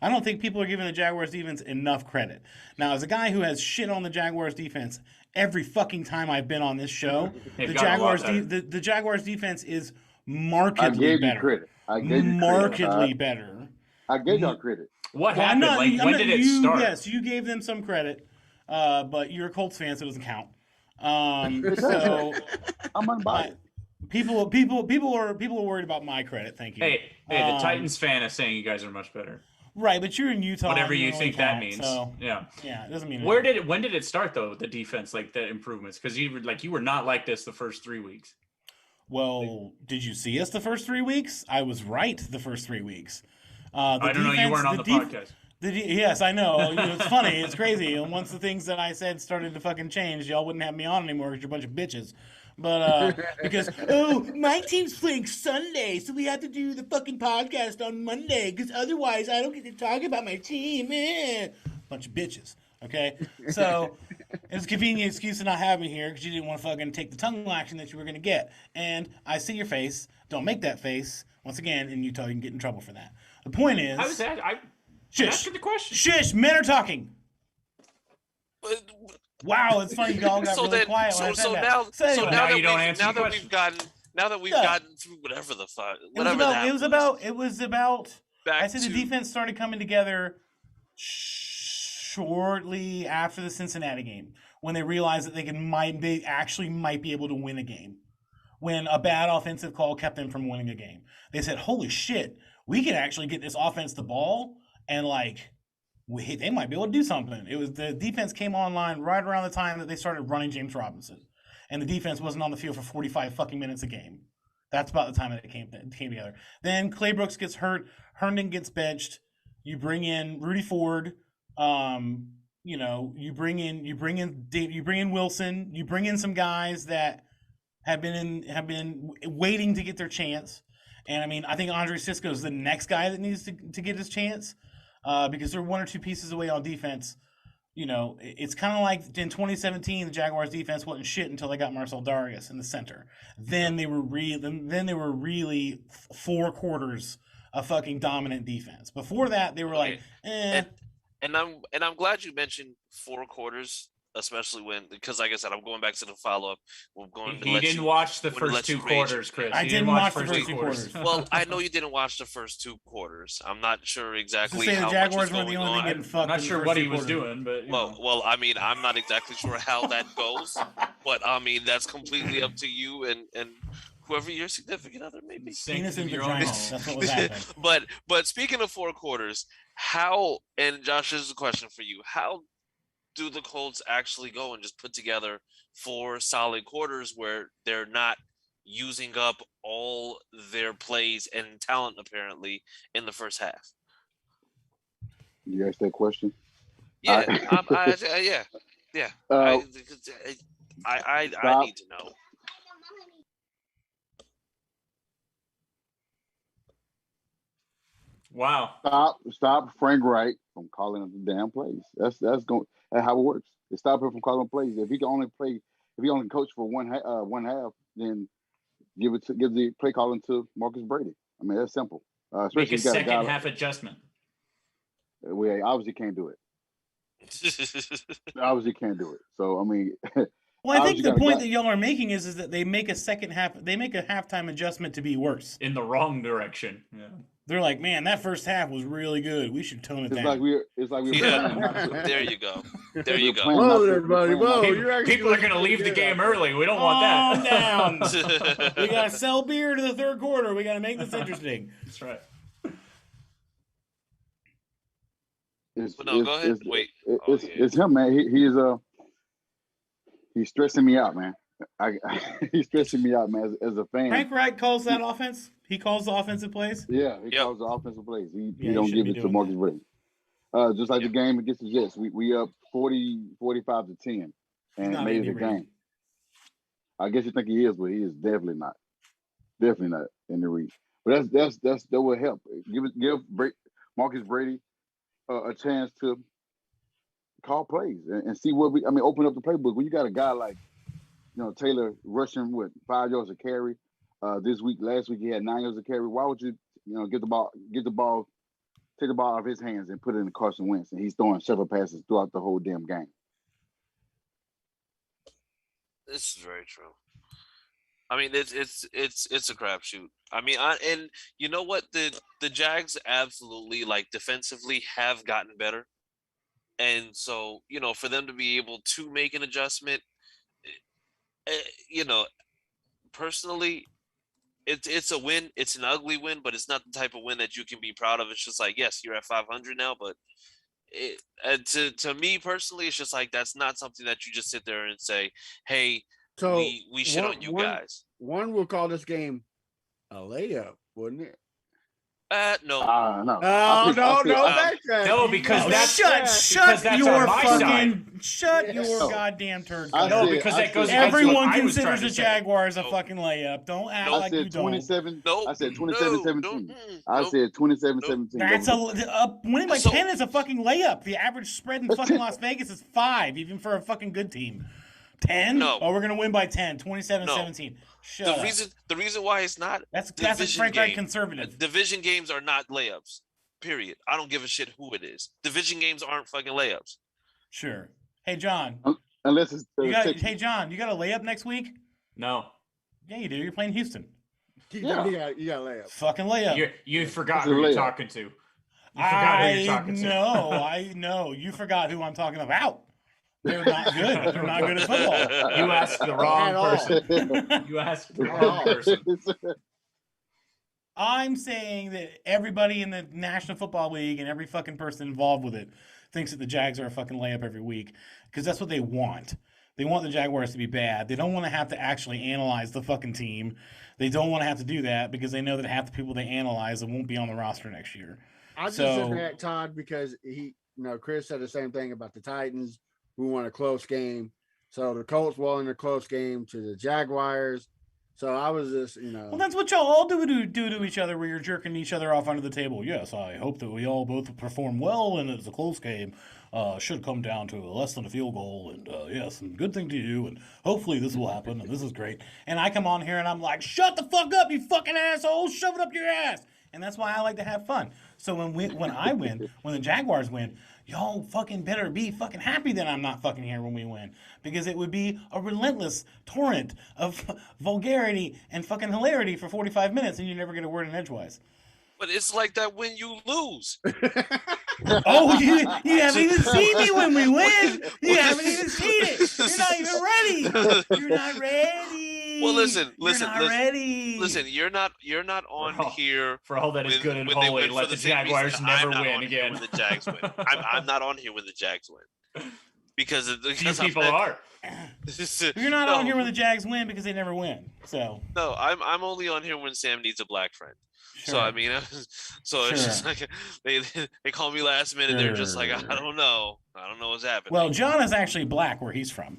I don't think people are giving the Jaguars defense enough credit. Now, as a guy who has shit on the Jaguars defense every fucking time I've been on this show, the Jaguars defense is markedly better. I gave you markedly better. I gave y'all credit. What happened? When did it start? Yes, you gave them some credit, but you're a Colts fan, so it doesn't count. So I'm unbiased. People are worried about my credit. Thank you. Hey, the Titans fan is saying you guys are much better. Right, but you're in Utah. Whatever you think that means. So, yeah, it doesn't mean. When did it start though? The defense, like the improvements, because you were not like this the first 3 weeks. Well, did you see us the first 3 weeks? I was right the first 3 weeks. I don't know. You weren't on the podcast. Yes, I know. It's funny. It's crazy. And once the things that I said started to fucking change, y'all wouldn't have me on anymore because you're a bunch of bitches. But because my team's playing Sunday, so we have to do the fucking podcast on Monday because otherwise I don't get to talk about my team. Bunch of bitches. Okay, so it's a convenient excuse to not have me here because you didn't want to fucking take the tongue action that you were going to get. And I see your face. Don't make that face. Once again, in Utah, you can get in trouble for that. The point is, I'm asking the question. Shush, men are talking. Wow, it's funny. You all got really quiet when I said that. Now that we've gotten through whatever the fuck, it was about. I said the defense started coming together shortly after the Cincinnati game when they realized that they might be able to win a game. When a bad offensive call kept them from winning a game, they said, "Holy shit, we can actually get this offense the ball and they might be able to do something." It was the defense came online right around the time that they started running James Robinson, and the defense wasn't on the field for 45 fucking minutes a game. That's about the time that it came together. Then Clay Brooks gets hurt, Herndon gets benched. You bring in Rudy Ford. You bring in Wilson. You bring in some guys that have been waiting to get their chance. And I mean, I think Andre Sisco is the next guy that needs to get his chance. Because they're one or two pieces away on defense. It's kind of like in 2017, the Jaguars defense wasn't shit until they got Marcel Darius in the center. Then they were really 4 quarters of fucking dominant defense. Before that, they were And I'm glad you mentioned 4 quarters, especially because like I said, I'm going back to the follow-up. He didn't watch the first 2 quarters, Chris. I didn't watch the first 2 quarters. Well, I know you didn't watch the first 2 quarters. I'm not sure exactly how the Jaguars much was were the going only on. thing getting fucked. I'm not sure what he was doing, but well, I mean, I'm not exactly sure how that goes, but I mean, that's completely up to you and whoever your significant other may be. Penis and vagina. That's what was happening. But speaking of 4 quarters, and Josh, this is a question for you. How do the Colts actually go and just put together 4 solid quarters where they're not using up all their plays and talent apparently in the first half? You asked that question? Yeah, yeah. I need to know. Wow! Stop Frank Wright from calling up the damn plays. That's how it works. They stop him from calling plays. If he only coach for one half, then give the play calling to Marcus Brady. I mean, that's simple. Make a second half adjustment. We obviously can't do it. Obviously can't do it. So I mean, well, I think the point that y'all are making is that they make a second half. They make a halftime adjustment to be worse in the wrong direction. Yeah. They're like, man, that first half was really good. We should tone it down. It's like we're there you go. There you go. Whoa, everybody. Whoa, people are going to leave the game early. We don't want that. Calm down. We got to sell beer to the third quarter. We got to make this interesting. That's right. Go ahead. Wait. It's him, man. He's stressing me out, man. He's stressing me out, man, as a fan. Frank Wright calls that offense. He calls the offensive plays. Yeah, he calls the offensive plays. He don't give it to Marcus Brady. Just like the game against the Jets, we up 45 to 10, and made it a game. I guess you think he is, but he is definitely not. Definitely not in the reach. But that will help. Give Marcus Brady a chance to call plays and see what open up the playbook. When you got a guy like, Taylor rushing with 5 yards of carry last week he had 9 yards of carry. Why would you, take the ball out of his hands and put it in Carson Wentz, and he's throwing several passes throughout the whole damn game? This is very true. I mean, it's a crapshoot. I mean, and you know what? The Jags absolutely, like, defensively have gotten better, and so for them to be able to make an adjustment, personally, it's a win. It's an ugly win, but it's not the type of win that you can be proud of. It's just like, yes, you're at 500 now, but to me personally, it's just like that's not something that you just sit there and say, hey. So we shit on you guys. One will call this game a layup, wouldn't it? No. No. Backtrack. No, because that's shut that's your on my fucking side. your goddamn turd. No, because that goes. Everyone against what I was considers trying the to say. Jaguars a fucking layup. Don't act like you don't. 27. Nope. I said 27-17. Nope. I said 27-17. That's a winning by 10 is a fucking layup. The average spread in fucking Las Vegas is 5, even for a fucking good team. 10? No. Oh, we're gonna win by 10. 27-17. Shut up. The reason why it's not That's a Frank Reich conservative. Division games are not layups. Period. I don't give a shit who it is. Division games aren't fucking layups. Sure. Hey John. Unless it's hey John, you got a layup next week? No. Yeah, you do. You're playing Houston. You got a layup. Fucking layup. You forgot who you're talking to. You forgot who you're talking to. I know. You forgot who I'm talking about. They're not good. They're not good at football. You asked the wrong person. You asked the wrong person. I'm saying that everybody in the National Football League and every fucking person involved with it thinks that the Jags are a fucking layup every week because that's what they want. They want the Jaguars to be bad. They don't want to have to actually analyze the fucking team. They don't want to have to do that because they know that half the people they analyze won't be on the roster next year. I just said that, Todd, because Chris said the same thing about the Titans. We won a close game. So the Colts won a close game to the Jaguars. So I was just, Well, that's what y'all all do to each other where you're jerking each other off under the table. Yes, I hope that we all both perform well and it's a close game. Should come down to less than a field goal. And yes, and good thing to do. And hopefully this will happen. And this is great. And I come on here and I'm like, shut the fuck up, you fucking asshole. Shove it up your ass. And that's why I like to have fun. So when I win, when the Jaguars win, y'all fucking better be fucking happy that I'm not fucking here when we win. Because it would be a relentless torrent of vulgarity and fucking hilarity for 45 minutes and you never get a word in edgewise. But it's like that when you lose. Oh, you haven't even seen me when we win. You haven't even seen it. You're not even ready. You're not ready. Well, listen. Ready. Listen, you're not on here for all that is good and holy. Let the Jaguars never win again. When the Jags win, I'm not on here when the Jags win because these people are. You're not on here when the Jags win because they never win. So no, I'm only on here when Sam needs a black friend. Sure. So I mean, it's just like they call me last minute. They're just like, I don't know what's happening. Well, John is actually black where he's from.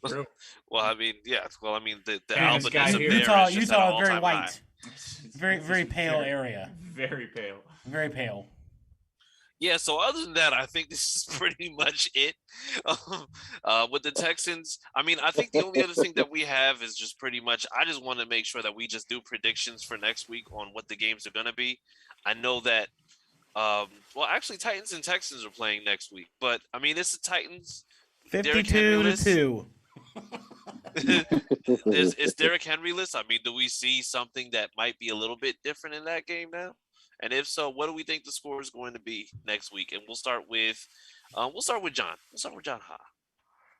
Well, I mean, yeah. Well, I mean, the albinism Utah is very white, very pale area. Very pale. Very pale. Yeah, so other than that, I think this is pretty much it. With the Texans, I mean, I think the only other thing that we have is just pretty much, I just want to make sure that we just do predictions for next week on what the games are going to be. I know that, well, actually, Titans and Texans are playing next week. But, I mean, it's the Titans. 52-2. Is Derrick Henry list? I mean, do we see something that might be a little bit different in that game now? And if so, what do we think the score is going to be next week? And we'll start with John. We'll start with John Ha.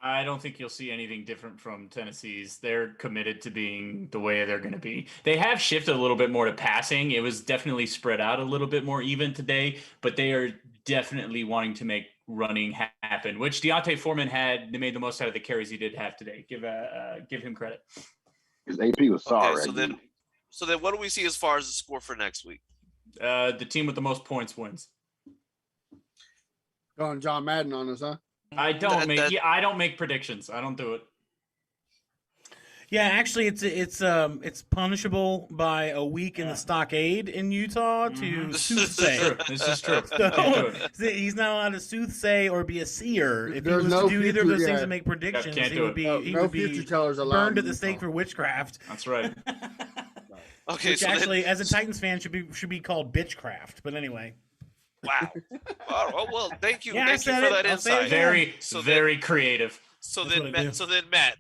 I don't think you'll see anything different from Tennessee's. They're committed to being the way they're going to be. They have shifted a little bit more to passing. It was definitely spread out a little bit more even today, but they are definitely wanting to make running happen, which Deontay Foreman had. They made the most out of the carries he did have today. Give him credit. His AP was sorry. Okay, so then what do we see as far as the score for next week? The team with the most points wins. Going John Madden on us, huh? I don't make predictions. I don't do it. Yeah, actually, it's punishable by a week in the stockade in Utah to soothsay. This is true. So, he's not allowed to soothsay or be a seer. If he There's was no to do either of future- those things yeah. and make predictions, can't he do would it. be No- he no would be future tellers allowed burned in at the stake Utah. for witchcraft. That's right. Okay, Which so actually, then, as a Titans fan, should be called bitchcraft. But anyway, wow. Well, thank you, Yeah, I thank you said for it. that I'll say it insight. again. Very, So very creative. So That's then, what I do. Matt,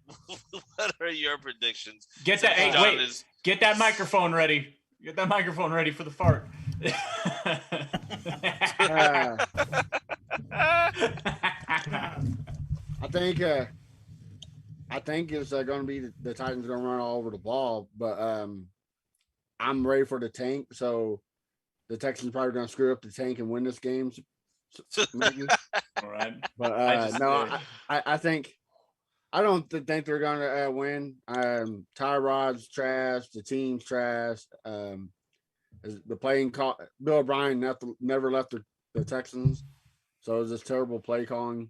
what are your predictions? Get that. Hey, John wait. is- Get that microphone ready. Get that microphone ready for the fart. I think it's going to be the Titans going to run all over the ball, but I'm ready for the tank. So the Texans probably going to screw up the tank and win this game. Maybe. All right. But I think I don't think they're going to win. Tyrod's trash. The team's trash. The playing call. Bill O'Brien never left the Texans, so it was just terrible play calling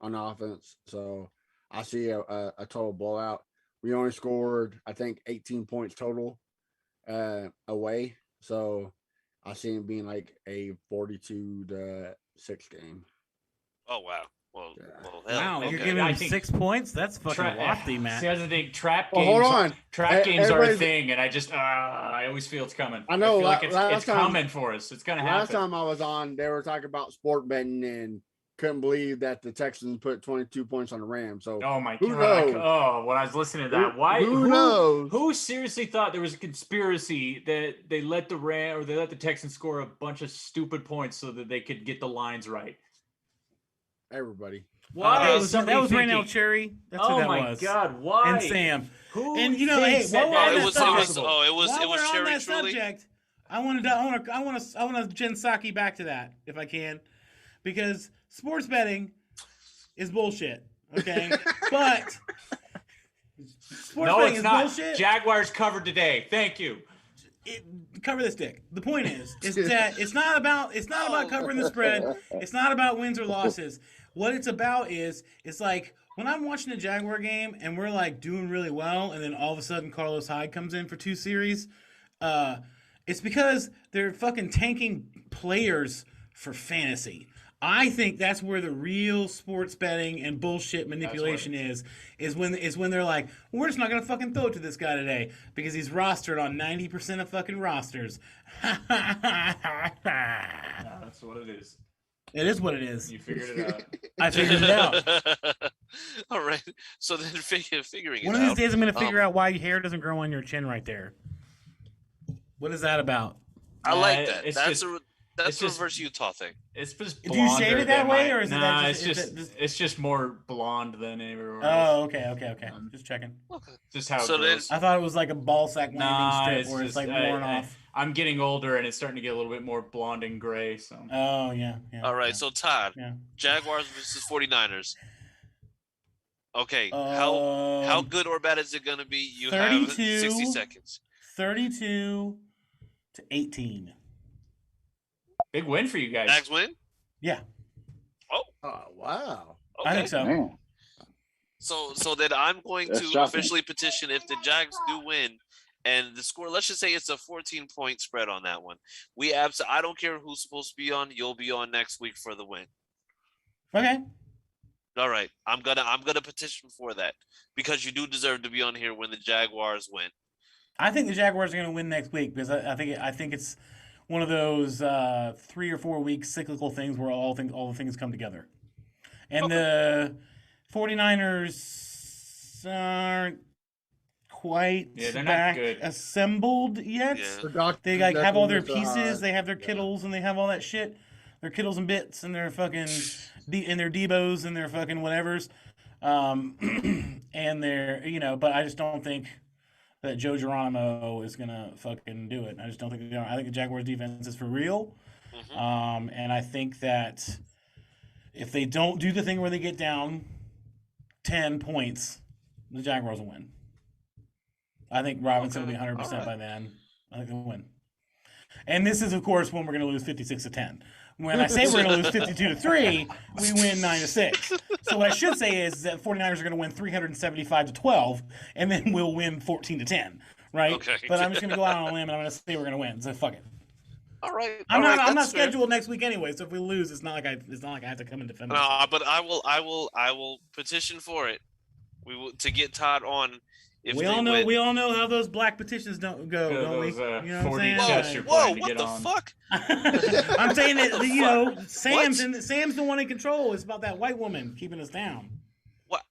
on offense. So I see a total blowout. We only scored, I think, 18 points total away. So I see it being like a 42-6 game. Oh wow. Well, wow, hell, you're okay. giving I him think 6 points? That's fucking lofty, Matt. See, that's the thing. Trap Well, games. hold on. Trap games are a Everybody's- thing, and I always feel it's coming. I know, feel like last it's time- coming for us. It's gonna Last happen. time I was on, they were talking about sport betting and couldn't believe that the Texans put 22 points on the Rams. So Oh my Who god! knows? Oh, when I was listening to that, why? Who knows? Who seriously thought there was a conspiracy that they let the Texans score a bunch of stupid points so that they could get the lines right? everybody. Why that is was somebody Raynell thinking? Cherry. That's Oh who that my was. god! Why? And Sam. Who And, you know, thinks hey, while that we're that on is that subject- possible? While While it was we're on Cherry that Truly. subject, I want to Jen Psaki back to that if I can, because sports betting is bullshit. Okay, but sports No, betting it's is not. bullshit. Jaguars covered today. Thank you. Cover this dick. The point is that it's not about covering the spread. It's not about wins or losses. What it's about is it's like when I'm watching a Jaguar game and we're like doing really well, and then all of a sudden Carlos Hyde comes in for 2 series. It's because they're fucking tanking players for fantasy. I think that's where the real sports betting and bullshit manipulation is when they're like, we're just not gonna fucking throw it to this guy today because he's rostered on 90% of fucking rosters. No, that's what it is. It is what it is. You figured it out. I figured it out. All right. So then figuring One it of these out. days I'm gonna figure out why your hair doesn't grow on your chin right there. What is that about? I like that. It's That's just- that's it's a just- reverse Utah thing. It's just Do you shave blonder it that than way, my- or is it that nah, just- is it it's just more blonde than everywhere Oh, else. okay. Just checking. Just how So it then- grows. I thought it was like a ball sack landing Nah, strip it's where it's just- like worn off. I'm getting older and it's starting to get a little bit more blonde and gray. So Oh yeah. All right. So Todd, Yeah. Jaguars versus 49ers. Okay. How good or bad is it gonna be? You have 32. 60 seconds. 32-18. big win for you guys. Jags win. Yeah, Oh wow! Okay. I think so. Man, So then I'm going That's to shocking. officially petition if the Jags do win, and the score. Let's just say it's a 14-point spread on that one. I don't care who's supposed to be on. You'll be on next week for the win. Okay. All right. I'm gonna petition for that because you do deserve to be on here when the Jaguars win. I think the Jaguars are going to win next week because I think it's one of those 3 or 4 week cyclical things where all the things come together. And the 49ers aren't quite Yeah, they're not back good. assembled yet. Yeah. They like have all their Doctor pieces. They have their Kittles and they have all that shit. Their Kittles and bits and their fucking and their Debos and their fucking whatevers. And they're but I just don't think that Joe Geronimo is gonna fucking do it. I just don't think I think the Jaguars defense is for real. And I think that if they don't do the thing where they get down 10 points, the Jaguars will win. I think Robinson will be 100% by then. I think they'll win. And this is, of course, when we're going to lose 56-10. When I say we're going to lose 52-3, we win 9-6. So what I should say is that 49ers are going to win 375-12, and then we'll win 14-10, right? Okay. But I'm just going to go out on a limb, and I'm going to say we're going to win. So fuck it. All right. I'm all not. right, I'm not that's fair. scheduled next week anyway. So if we lose, it's not like I have to come and defend myself. No, but I will petition for it. We will to get Todd on. If We they all know. win. We all know how those black petitions don't go, Yeah, don't we? those, You know what 40 I'm chefs saying? you're Whoa! planning to What get the on. fuck? I'm saying that you know Sam's What? Sam's the one in control. It's about that white woman keeping us down. What?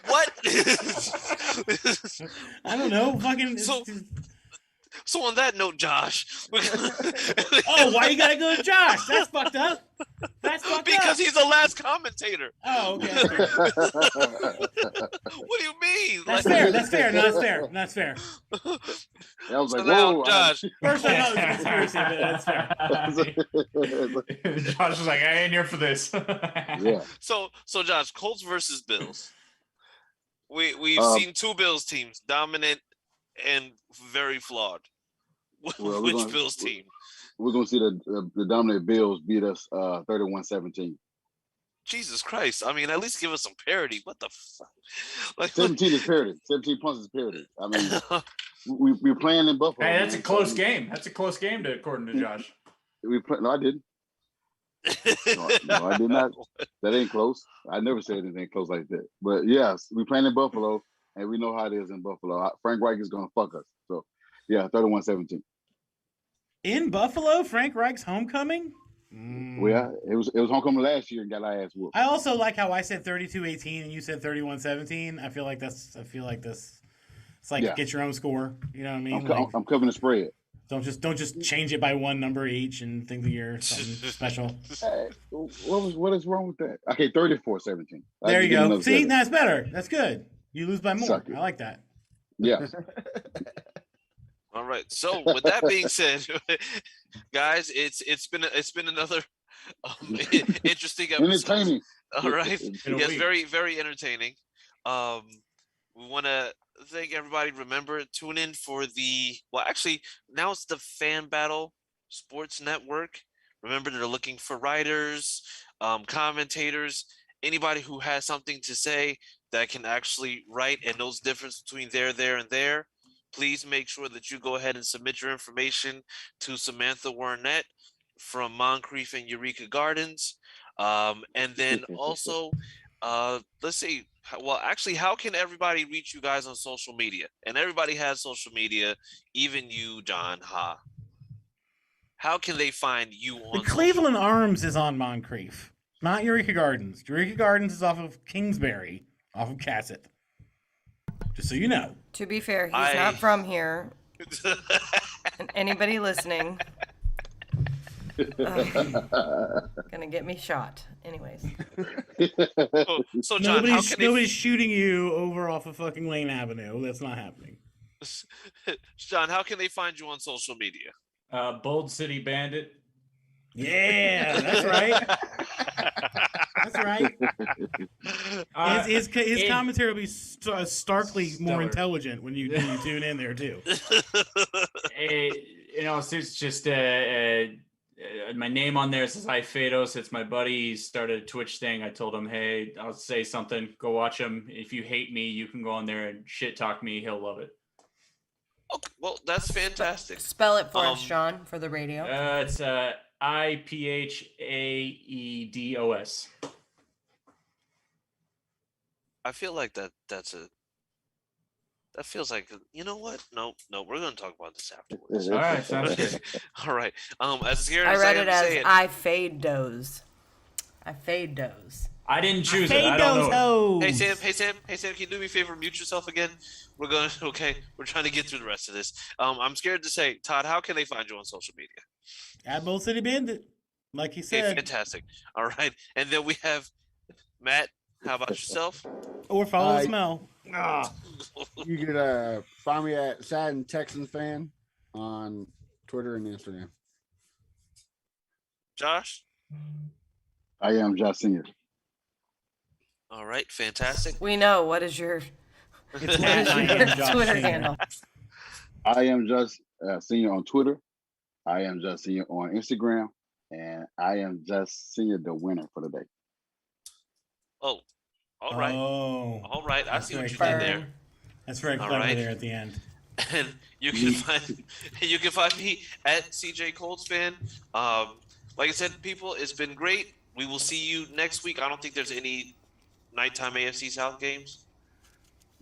What? I don't know. Fucking. So on that note, Josh. Oh, why you gotta go to Josh? That's fucked up. That's fucked because up. he's the last commentator. Oh, okay. What do you mean? That's fair. That's fair. No, that's fair. That's fair. I was So like, now, whoa, Josh. First, I thought it was a conspiracy, but that's fair. Josh was like, I ain't here for this. yeah. So Josh, Colts versus Bills. We've Um, seen two Bills teams, dominant and very flawed. Well, Which Bills team? We're gonna see the dominant Bills beat us 31-17. Jesus Christ! I mean, at least give us some parity. What the fuck? Like, 17 is parity. 17 points is parity. I mean, we're playing in Buffalo. Hey, that's a man, close so game. That's a close game, according to Josh. No, I didn't. No, I did not. That ain't close. I never said anything close like that. But yes, we playing in Buffalo, and we know how it is in Buffalo. Frank Reich is gonna fuck us. So yeah, 31-17. In Buffalo, Frank Reich's homecoming. Well, yeah, it was homecoming last year and got our ass whooped. I also like how I said 32-18 and you said 31-17. I feel like this. It's like Yeah. get your own score. You know what I mean? I'm covering the spread. Don't just change it by one number each and think that you're something special. Hey, what is wrong with that? Okay, 34-17. There you go. See, that's better. That's good. You lose by more. Suck it. I like that. Yeah. all right. So with that being said, guys, it's been another interesting episode. Entertaining. All right. Been a Yes, week. very very entertaining. We want to thank everybody. Remember, tune in for actually now it's the Fan Battle Sports Network. Remember, they're looking for writers, commentators, anybody who has something to say that can actually write and knows the difference between there, and there. Please make sure that you go ahead and submit your information to Samantha Warnett from Moncrief and Eureka Gardens. And then also, let's see. Well, actually, how can everybody reach you guys on social media? And everybody has social media, even you, John Ha. How can they find you on The Cleveland Arms is on Moncrief, not Eureka Gardens. Eureka Gardens is off of Kingsbury, off of Cassett. Just so you know. To be fair, he's not from here. And anybody listening, gonna get me shot. Anyways, So John, how can nobody's shooting you over off of fucking Lane Avenue. That's not happening. John, how can they find you on social media? Bold City Bandit. Yeah, that's right. That's right. His commentary will be starkly more Stellar. intelligent when you tune in there too. It's just my name on there says Hi Fados. It's my buddy. He started a Twitch thing. I told him, hey, I'll say something. Go watch him. If you hate me, you can go on there and shit talk me. He'll love it. Okay, well, that's fantastic. spell it for us, Sean, for the radio. It's IPHAEDOS. I feel like that feels like, you know what? No, we're going to talk about this afterwards. All right, sounds good. All right. As scared I as read I it am to as say it, I fade doze. I fade doze. I didn't choose it. Fade I don't those know. hoes. Hey Sam, can you do me a favor? Mute yourself again. We're trying to get through the rest of this. I'm scared to say, Todd, how can they find you on social media? At Bold City Bandit, like he Okay, said. fantastic. All right. And then we have Matt. How about yourself? Or follow the I- smell. You could find me at Sad and Texans Fan on Twitter and Instagram. Josh? I am Josh Senior. All right, fantastic. We know. What is your It's Matt, I am Josh Twitter Senior. handle? I am Josh Senior on Twitter I am just seeing on Instagram, and I am just seeing the winner for the day. Oh, all right. Oh, All right. I that's see what you very did clever. there. That's very All clever right. there at the end. And you can find me at CJ Colts fan. Like I said, people, it's been great. We will see you next week. I don't think there's any nighttime AFC South games.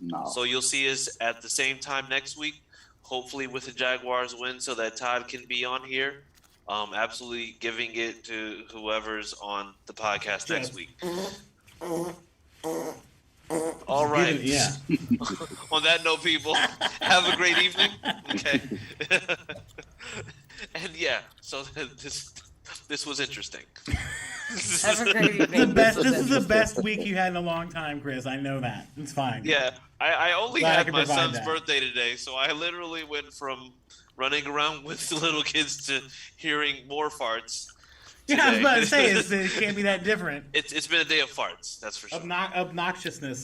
No. So you'll see us at the same time next week, hopefully with the Jaguars win so that Todd can be on here. Absolutely giving it to whoever's on the podcast next week. All right. Yeah. On that note, people, have a great evening. Okay. And yeah, so this was interesting. Have a great evening. This is the best week you had in a long time, Chris. I know that. It's fine. Yeah, I only Glad I had could my provide son's that. birthday today, so I literally went from running around with the little kids to hearing more farts. Yeah, I was today. about to say, it can't be that different. It's been a day of farts, that's for sure. Obnoxiousness.